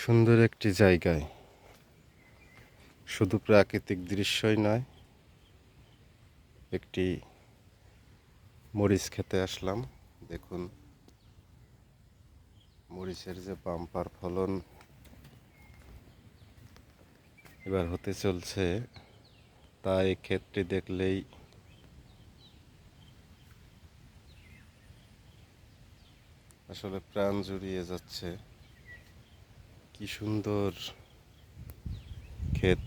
সুন্দর একটি জায়গায় শুধু প্রাকৃতিক দৃশ্যই নয়, একটি মরিচ খেতে আসলাম। দেখুন মরিচের যে বাম্পার ফলন এবার হতে চলছে, তা এই ক্ষেতটি দেখলেই আসলে প্রাণ জুড়িয়ে যাচ্ছে। কি সুন্দর ক্ষেত!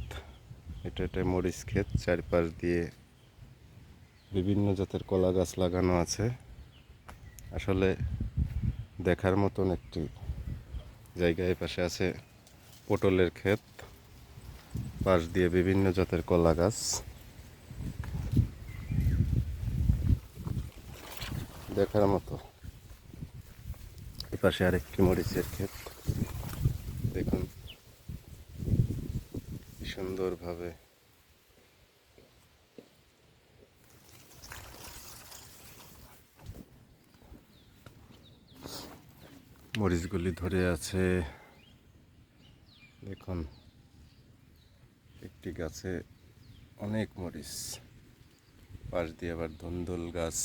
এটা একটা মরিচ ক্ষেত, চারপাশ দিয়ে বিভিন্ন জাতের কলা গাছ লাগানো আছে। আসলে দেখার মতন একটি জায়গা। এই পাশে আছে পটলের ক্ষেত, পাশ দিয়ে বিভিন্ন জাতের কলা গাছ। দেখার মতো। এই পাশে আরেকটি মরিচের ক্ষেত। দেখুন সুন্দরভাবে মরিচগুলি ধরে আছে। দেখুন একটি গাছে অনেক মরিচ, পাশ দিয়ে আবার ধুন্দুল গাছ,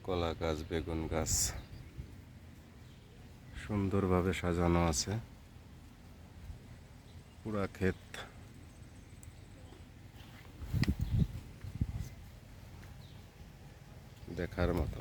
কলা গাছ, বেগুন গাছ সুন্দরভাবে সাজানো আছে। পুরা ক্ষেত দেখার মতো।